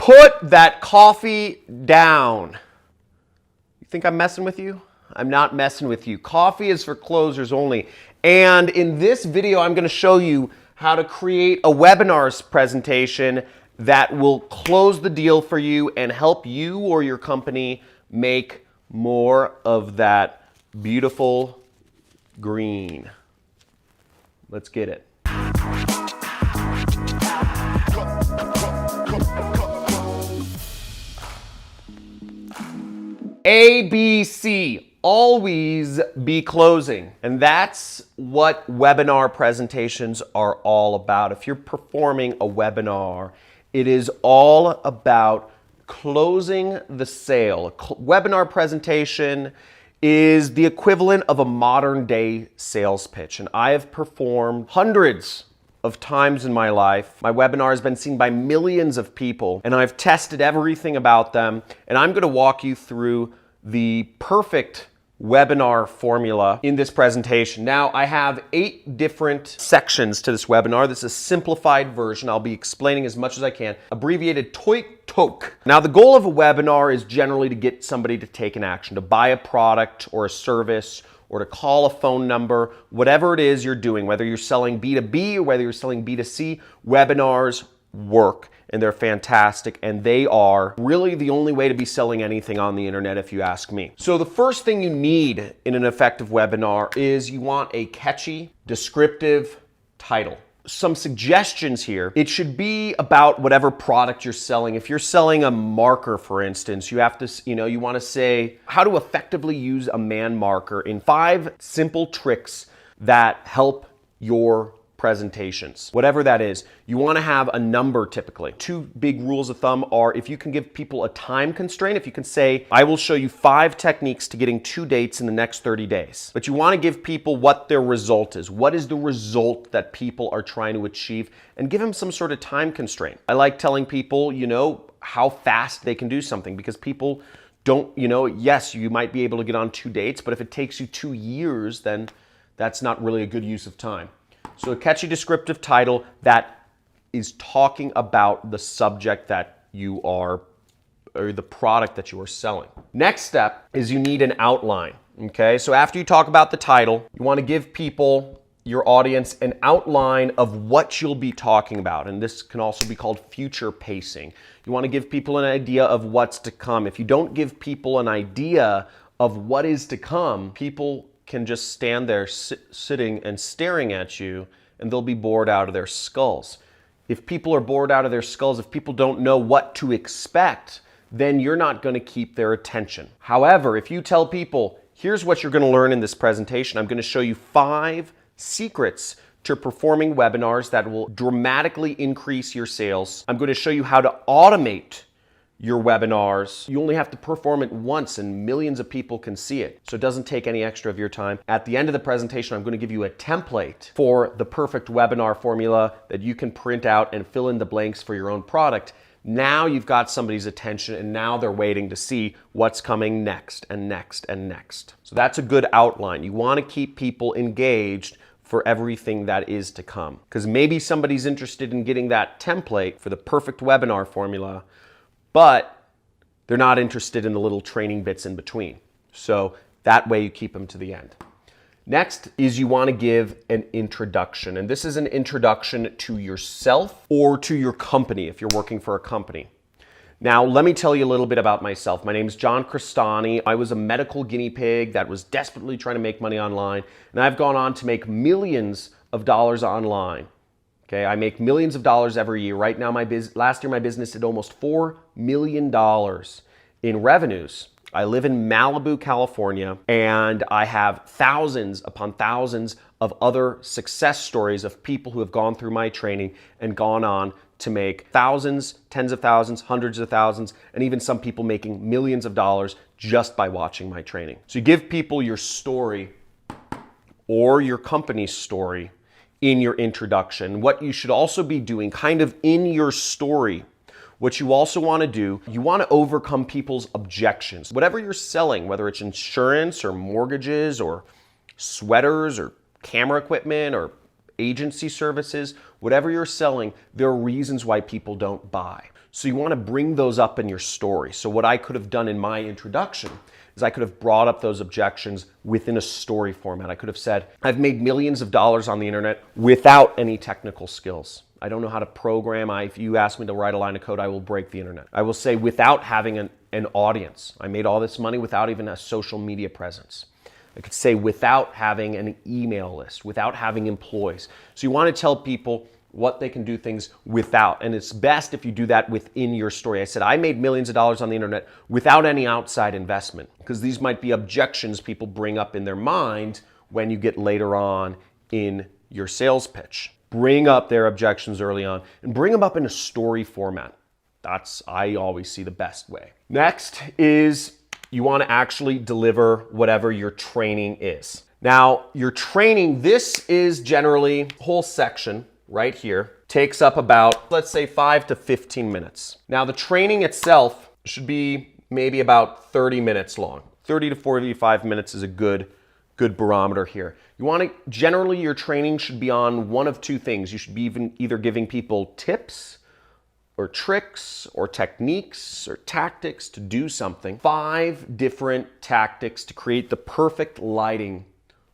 Put that coffee down. You think I'm messing with you? I'm not messing with you. Coffee is for closers only. And in this video, I'm going to show you how to create a webinar presentation that will close the deal for you and help you or your company make more of that beautiful green. Let's get it. ABC, always be closing. And that's what webinar presentations are all about. If you're performing a webinar, it is all about closing the sale. A webinar presentation is the equivalent of a modern day sales pitch. And I have performed hundreds of times in my life. My webinar has been seen by millions of people, and I've tested everything about them. And I'm going to walk you through the perfect webinar formula in this presentation. Now, I have 8 different sections to this webinar. This is a simplified version. I'll be explaining as much as I can. Abbreviated TOIC. Now, the goal of a webinar is generally to get somebody to take an action, to buy a product or a service, or to call a phone number, whatever it is you're doing, whether you're selling B2B or whether you're selling B2C, webinars work and they're fantastic, and they are really the only way to be selling anything on the internet if you ask me. So the first thing you need in an effective webinar is you want a catchy, descriptive title. Some suggestions here. It should be about whatever product you're selling. If you're selling a marker, for instance, you have to, you want to say how to effectively use a man marker in 5 simple tricks that help your presentations. Whatever that is, you want to have a number typically. 2 big rules of thumb are if you can give people a time constraint, if you can say, I will show you 5 techniques to getting 2 dates in the next 30 days. But you want to give people what their result is. What is the result that people are trying to achieve? And give them some sort of time constraint. I like telling people, how fast they can do something, because people don't, yes, you might be able to get on 2 dates, but if it takes you 2 years, then that's not really a good use of time. So a catchy descriptive title that is talking about the subject that you are, or the product that you are selling. Next step is you need an outline, okay? So after you talk about the title, you want to give people, your audience, an outline of what you'll be talking about. And this can also be called future pacing. You want to give people an idea of what's to come. If you don't give people an idea of what is to come, people can just stand there sitting and staring at you, and they'll be bored out of their skulls. If people are bored out of their skulls, if people don't know what to expect, then you're not going to keep their attention. However, if you tell people, here's what you're going to learn in this presentation, I'm going to show you 5 secrets to performing webinars that will dramatically increase your sales. I'm going to show you how to automate your webinars. You only have to perform it once and millions of people can see it. So it doesn't take any extra of your time. At the end of the presentation, I'm going to give you a template for the perfect webinar formula that you can print out and fill in the blanks for your own product. Now you've got somebody's attention, and now they're waiting to see what's coming next and next and next. So that's a good outline. You want to keep people engaged for everything that is to come. Because maybe somebody's interested in getting that template for the perfect webinar formula, but they're not interested in the little training bits in between. So that way you keep them to the end. Next is you want to give an introduction. And this is an introduction to yourself or to your company if you're working for a company. Now, let me tell you a little bit about myself. My name is John Crestani. I was a medical guinea pig that was desperately trying to make money online. And I've gone on to make millions of dollars online. Okay, I make millions of dollars every year. Right now, last year my business did almost $4 million in revenues. I live in Malibu, California, and I have thousands upon thousands of other success stories of people who have gone through my training and gone on to make thousands, tens of thousands, hundreds of thousands, and even some people making millions of dollars just by watching my training. So you give people your story or your company's story in your introduction. What you should also be doing kind of in your story, what you also want to do, you want to overcome people's objections. Whatever you're selling, whether it's insurance or mortgages or sweaters or camera equipment or agency services, whatever you're selling, there are reasons why people don't buy. So you want to bring those up in your story. So what I could have done in my introduction is I could have brought up those objections within a story format. I could have said, I've made millions of dollars on the internet without any technical skills. I don't know how to program. If you ask me to write a line of code, I will break the internet. I will say without having an audience. I made all this money without even a social media presence. I could say without having an email list, without having employees. So you want to tell people what they can do things without. And it's best if you do that within your story. I said, I made millions of dollars on the internet without any outside investment, because these might be objections people bring up in their mind when you get later on in your sales pitch. Bring up their objections early on and bring them up in a story format. That's, I always see, the best way. Next is you want to actually deliver whatever your training is. Now, your training, this is generally a whole section right here, takes up about, let's say, 5 to 15 minutes. Now, the training itself should be maybe about 30 minutes long. 30 to 45 minutes is a good barometer here. You want to, generally your training should be on one of two things. You should be either giving people tips or tricks or techniques or tactics to do something. 5 different tactics to create the perfect lighting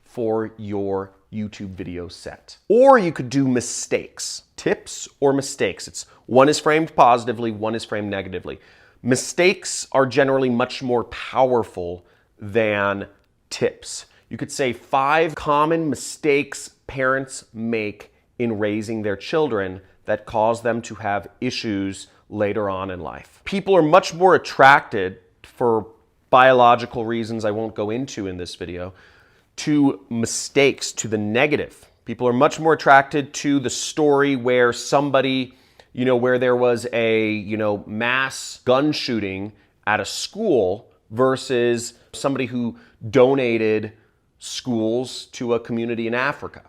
for your YouTube video set. Or you could do mistakes, tips or mistakes. One is framed positively, one is framed negatively. Mistakes are generally much more powerful than tips. You could say 5 common mistakes parents make in raising their children that cause them to have issues later on in life. People are much more attracted, for biological reasons I won't go into in this video, to mistakes, to the negative. People are much more attracted to the story where somebody, where there was a, mass gun shooting at a school versus somebody who donated schools to a community in Africa.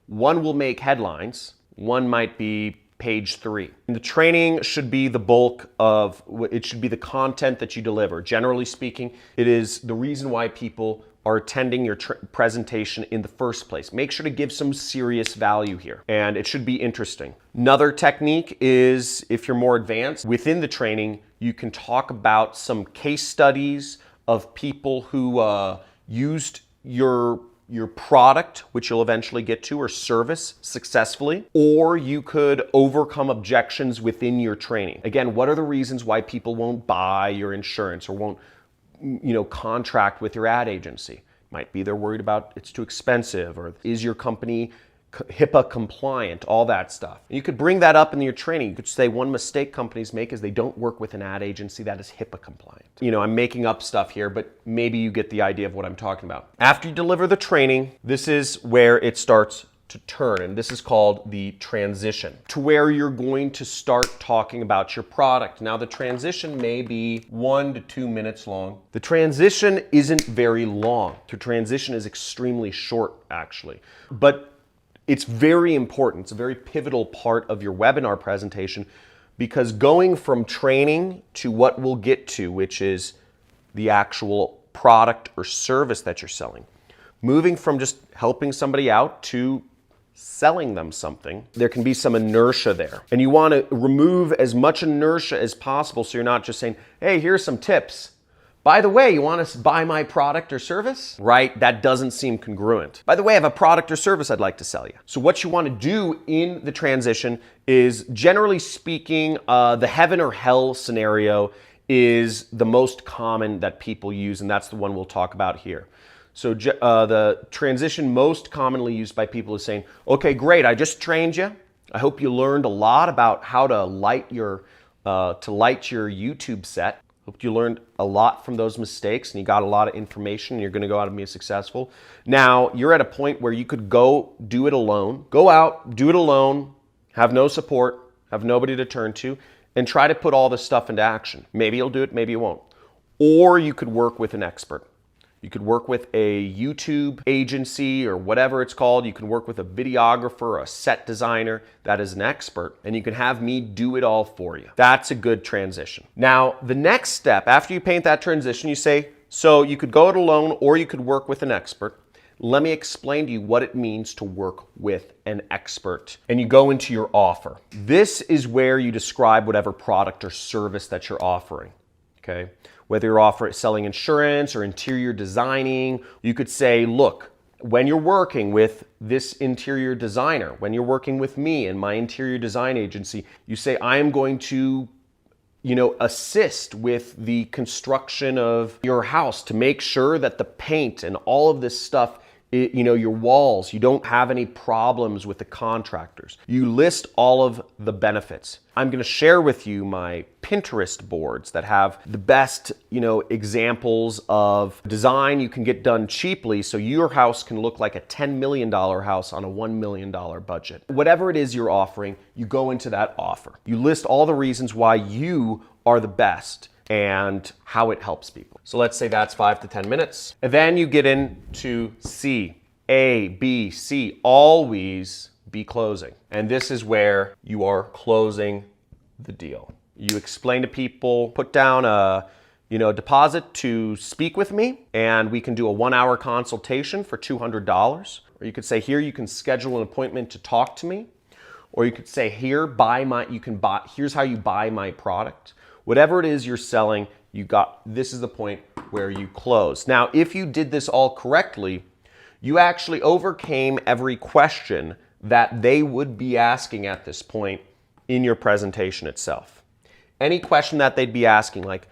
One will make headlines, one might be page 3. And the training should be the bulk of, it should be the content that you deliver. Generally speaking, it is the reason why people are attending your presentation in the first place. Make sure to give some serious value here, and it should be interesting. Another technique is, if you're more advanced, within the training, you can talk about some case studies of people who used your product, which you'll eventually get to, or service successfully, or you could overcome objections within your training. Again, what are the reasons why people won't buy your insurance or won't contract with your ad agency? Might be they're worried about it's too expensive, or is your company HIPAA compliant, all that stuff. And you could bring that up in your training. You could say one mistake companies make is they don't work with an ad agency that is HIPAA compliant. I'm making up stuff here, but maybe you get the idea of what I'm talking about. After you deliver the training, this is where it starts to turn, and this is called the transition, to where you're going to start talking about your product. Now, the transition may be 1 to 2 minutes long. The transition isn't very long. The transition is extremely short, actually, but it's very important. It's a very pivotal part of your webinar presentation, because going from training to what we'll get to, which is the actual product or service that you're selling, moving from just helping somebody out to selling them something, there can be some inertia there. And you want to remove as much inertia as possible, so you're not just saying, hey, here's some tips. By the way, you want to buy my product or service? Right? That doesn't seem congruent. By the way, I have a product or service I'd like to sell you. So what you want to do in the transition is, generally speaking, the heaven or hell scenario is the most common that people use, and that's the one we'll talk about here. So the transition most commonly used by people is saying, okay, great, I just trained you. I hope you learned a lot about how to light your YouTube set. Hope you learned a lot from those mistakes and you got a lot of information and you're gonna go out and be successful. Now, you're at a point where you could go do it alone. Go out, do it alone, have no support, have nobody to turn to, and try to put all this stuff into action. Maybe you'll do it, maybe you won't. Or you could work with an expert. You could work with a YouTube agency or whatever it's called. You can work with a videographer or a set designer that is an expert, and you can have me do it all for you. That's a good transition. Now, the next step, after you paint that transition, you say, so you could go it alone or you could work with an expert. Let me explain to you what it means to work with an expert. And you go into your offer. This is where you describe whatever product or service that you're offering, okay? Whether you're selling insurance or interior designing, you could say, look, when you're working with this interior designer, when you're working with me and my interior design agency, you say, I am going to assist with the construction of your house to make sure that the paint and all of this stuff, your walls, you don't have any problems with the contractors. You list all of the benefits. I'm going to share with you my Pinterest boards that have the best, examples of design you can get done cheaply so your house can look like a $10 million house on a $1 million budget. Whatever it is you're offering, you go into that offer. You list all the reasons why you are the best and how it helps people. So let's say that's 5 to 10 minutes. And then you get into C, A, B, C, always be closing. And this is where you are closing the deal. You explain to people, put down a deposit to speak with me, and we can do a 1-hour consultation for $200. Or you could say, here, you can schedule an appointment to talk to me. Or you could say, here's how you buy my product. Whatever it is you're selling, this is the point where you close. Now, if you did this all correctly, you actually overcame every question that they would be asking at this point in your presentation itself. Any question that they'd be asking, like,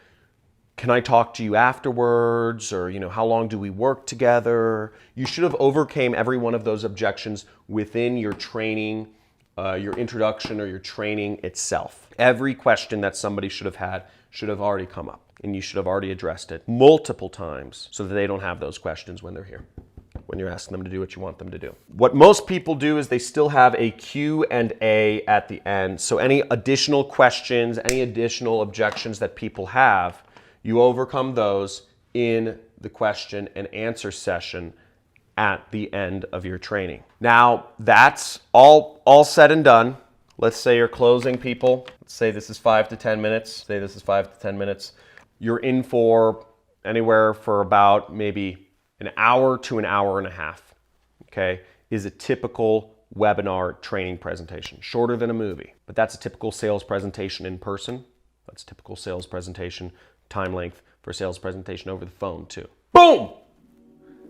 can I talk to you afterwards? Or, how long do we work together? You should have overcame every one of those objections within your training, your introduction or your training itself. Every question that somebody should have had should have already come up, and you should have already addressed it multiple times so that they don't have those questions when they're here, when you're asking them to do what you want them to do. What most people do is they still have a Q&A at the end. So any additional questions, any additional objections that people have, you overcome those in the question and answer session at the end of your training. Now, that's all said and done. Let's say you're closing people. Let's say this is 5 to 10 minutes. Say this is 5 to 10 minutes. You're in for anywhere for about maybe an hour to an hour and a half, okay, is a typical webinar training presentation. Shorter than a movie, but that's a typical sales presentation in person. That's a typical sales presentation time length for a sales presentation over the phone too. Boom!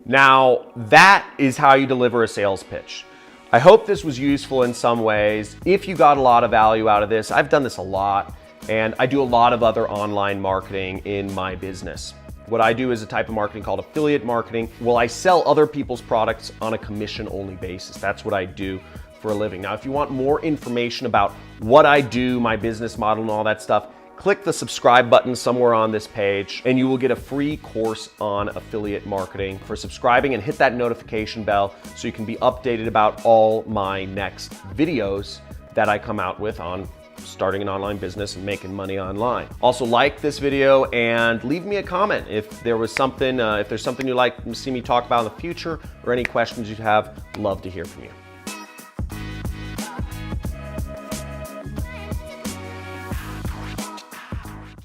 Now, that is how you deliver a sales pitch. I hope this was useful in some ways. If you got a lot of value out of this, I've done this a lot, and I do a lot of other online marketing in my business. What I do is a type of marketing called affiliate marketing. Well, I sell other people's products on a commission-only basis. That's what I do for a living. Now, if you want more information about what I do, my business model and all that stuff, click the subscribe button somewhere on this page and you will get a free course on affiliate marketing for subscribing, and hit that notification bell so you can be updated about all my next videos that I come out with on starting an online business and making money online. Also, like this video and leave me a comment if there's something you'd like to see me talk about in the future, or any questions you have. Love to hear from you.